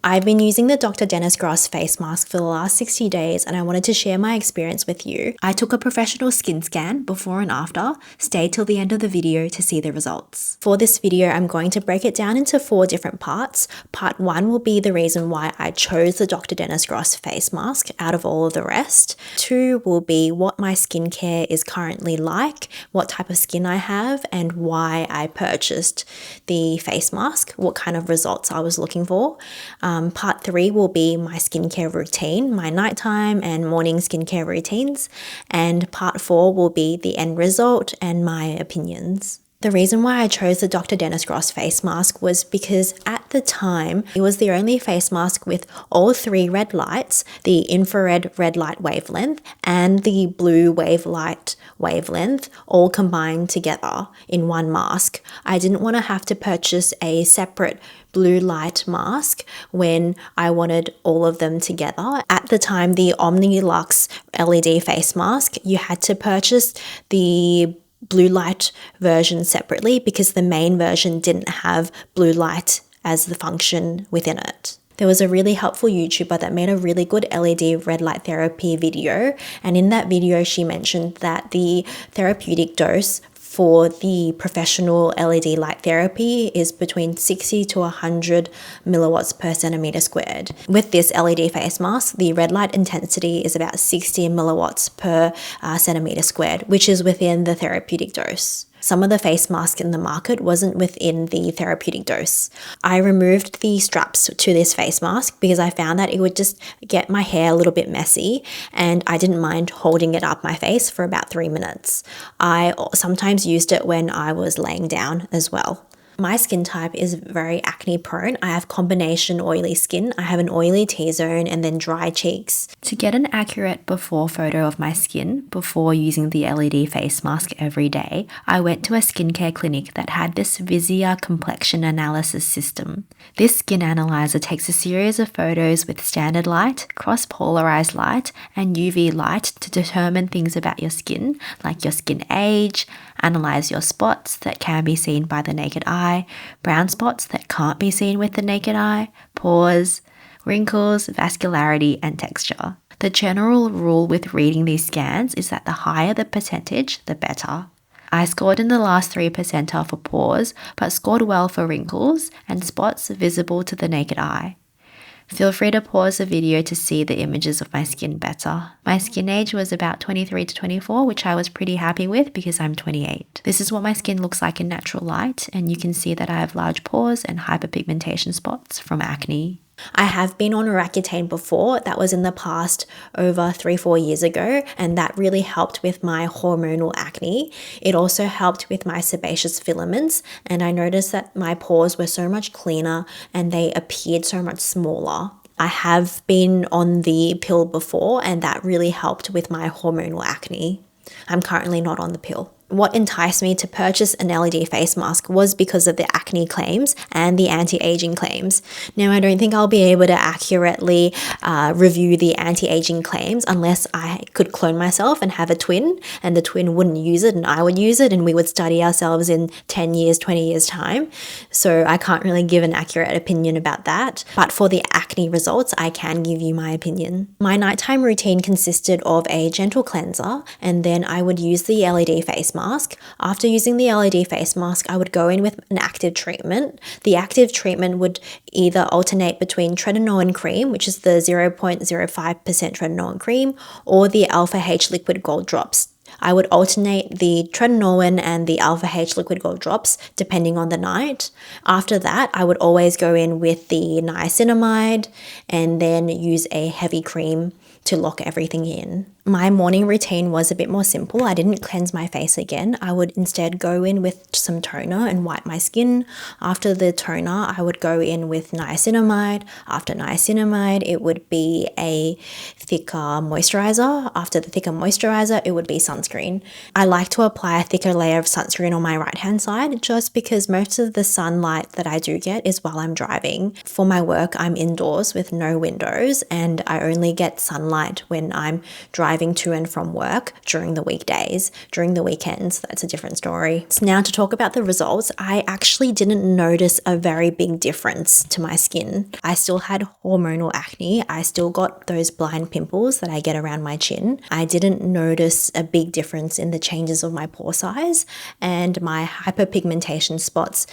I've been using the Dr. Dennis Gross face mask for the last 60 days and I wanted to share my experience with you. I took a professional skin scan before and after. Stay till the end of the video to see the results. For this video, I'm going to break it down into 4 different parts. Part 1 will be the reason why I chose the Dr. Dennis Gross face mask out of all of the rest. 2 will be what my skincare is currently like, what type of skin I have, and why I purchased the face mask, what kind of results I was looking for. Part 3 will be my skincare routine, my nighttime and morning skincare routines, and part 4 will be the end result and my opinions. The reason why I chose the Dr. Dennis Gross face mask was because at the time, it was the only face mask with all 3 red lights, the infrared red light wavelength and the blue wave light wavelength, all combined together in one mask. I didn't want to have to purchase a separate blue light mask when I wanted all of them together. At the time, the Omnilux LED face mask, you had to purchase the blue light version separately because the main version didn't have blue light as the function within it. There was a really helpful YouTuber that made a really good LED red light therapy video, and in that video she mentioned that the therapeutic dose for the professional LED light therapy is between 60 to 100 milliwatts per centimeter squared. With this LED face mask, the red light intensity is about 60 milliwatts per centimeter squared, which is within the therapeutic dose. Some of the face mask in the market wasn't within the therapeutic dose. I removed the straps to this face mask because I found that it would just get my hair a little bit messy and I didn't mind holding it up my face for about 3 minutes. I sometimes used it when I was laying down as well. My skin type is very acne prone. I have combination oily skin. I have an oily T-zone and then dry cheeks. To get an accurate before photo of my skin before using the LED face mask every day, I went to a skincare clinic that had this Visia complexion analysis system. This skin analyzer takes a series of photos with standard light, cross-polarized light, and UV light to determine things about your skin, like your skin age, analyze your spots that can be seen by the naked eye, brown spots that can't be seen with the naked eye, pores, wrinkles, vascularity, and texture. The general rule with reading these scans is that the higher the percentage, the better. I scored in the last 3 percentile for pores, but scored well for wrinkles and spots visible to the naked eye. Feel free to pause the video to see the images of my skin better. My skin age was about 23 to 24, which I was pretty happy with because I'm 28. This is what my skin looks like in natural light, and you can see that I have large pores and hyperpigmentation spots from acne. I have been on Roaccutane before. That was in the past over 3-4 years ago, and that really helped with my hormonal acne. It also helped with my sebaceous filaments, and I noticed that my pores were so much cleaner and they appeared so much smaller. I have been on the pill before, and that really helped with my hormonal acne. I'm currently not on the pill. What enticed me to purchase an LED face mask was because of the acne claims and the anti-aging claims. Now, I don't think I'll be able to accurately review the anti-aging claims unless I could clone myself and have a twin, and the twin wouldn't use it and I would use it and we would study ourselves in 10 years, 20 years time. So I can't really give an accurate opinion about that. But for the acne results, I can give you my opinion. My nighttime routine consisted of a gentle cleanser, and then I would use the LED face mask. After using the LED face mask, I would go in with an active treatment. The active treatment would either alternate between Tretinoin cream, which is the 0.05% Tretinoin cream, or the Alpha H liquid gold drops. I would alternate the Tretinoin and the Alpha H liquid gold drops depending on the night. After that, I would always go in with the niacinamide and then use a heavy cream to lock everything in. My morning routine was a bit more simple. I didn't cleanse my face again. I would instead go in with some toner and wipe my skin. After the toner, I would go in with niacinamide. After niacinamide, it would be a thicker moisturizer. After the thicker moisturizer, it would be sunscreen. sunscreen. I like to apply a thicker layer of sunscreen on my right hand side just because most of the sunlight that I do get is while I'm driving. For my work, I'm indoors with no windows and I only get sunlight when I'm driving to and from work during the weekdays. During the weekends, that's a different story. So now to talk about the results, I actually didn't notice a very big difference to my skin. I still had hormonal acne. I still got those blind pimples that I get around my chin. I didn't notice a big difference in the changes of my pore size, and my hyperpigmentation spots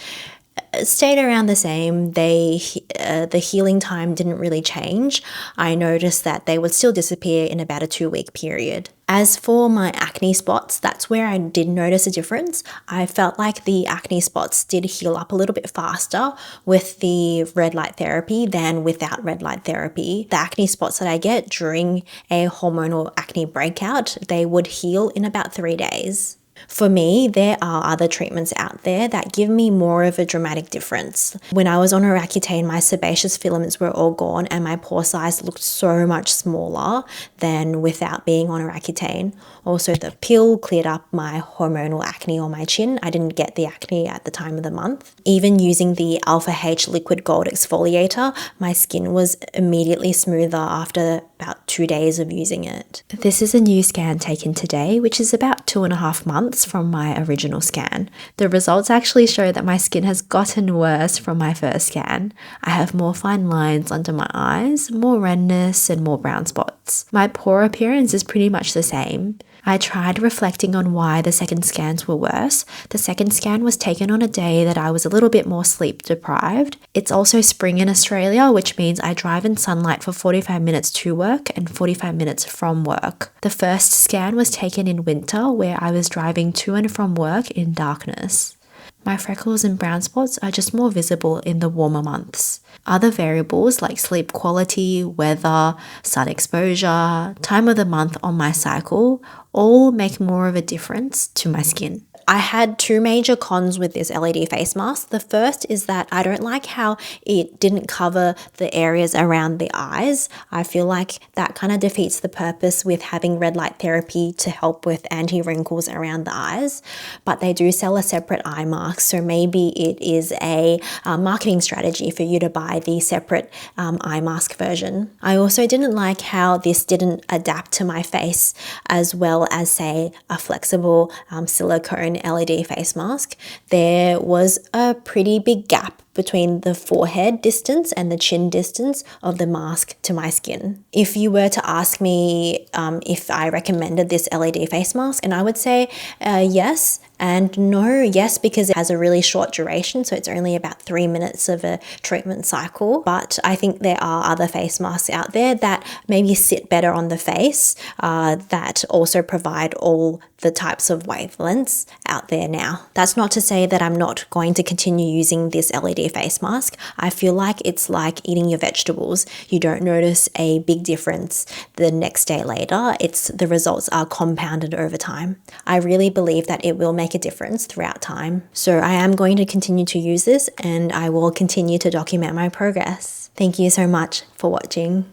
stayed around the same. The healing time didn't really change. I noticed that they would still disappear in about a 2-week period. As for my acne spots, that's where I did notice a difference. I felt like the acne spots did heal up a little bit faster with the red light therapy than without red light therapy. The acne spots that I get during a hormonal acne breakout, they would heal in about 3 days. For me, there are other treatments out there that give me more of a dramatic difference. When I was on Accutane, my sebaceous filaments were all gone and my pore size looked so much smaller than without being on Accutane. Also, the pill cleared up my hormonal acne on my chin. I didn't get the acne at the time of the month. Even using the Alpha H liquid gold exfoliator, my skin was immediately smoother after about 2 days of using it. This is a new scan taken today, which is about 2.5 months from my original scan. The results actually show that my skin has gotten worse from my first scan. I have more fine lines under my eyes, more redness, and more brown spots. My pore appearance is pretty much the same. I tried reflecting on why the second scans were worse. The second scan was taken on a day that I was a little bit more sleep deprived. It's also spring in Australia, which means I drive in sunlight for 45 minutes to work and 45 minutes from work. The first scan was taken in winter, where I was driving to and from work in darkness. My freckles and brown spots are just more visible in the warmer months. Other variables like sleep quality, weather, sun exposure, time of the month on my cycle all make more of a difference to my skin. I had 2 major cons with this LED face mask. The first is that I don't like how it didn't cover the areas around the eyes. I feel like that kind of defeats the purpose with having red light therapy to help with anti-wrinkles around the eyes. But they do sell a separate eye mask, so maybe it is a marketing strategy for you to buy the separate eye mask version. I also didn't like how this didn't adapt to my face as well as, say, a flexible silicone LED face mask. There was a pretty big gap between the forehead distance and the chin distance of the mask to my skin. If you were to ask me if I recommended this LED face mask, and I would say yes and no. Yes, because it has a really short duration, so it's only about 3 minutes of a treatment cycle. But I think there are other face masks out there that maybe sit better on the face, that also provide all the types of wavelengths out there now. That's not to say that I'm not going to continue using this LED face mask. I feel like it's like eating your vegetables. You don't notice a big difference the next day later. The results are compounded over time. I really believe that it will make a difference throughout time. So I am going to continue to use this and I will continue to document my progress. Thank you so much for watching.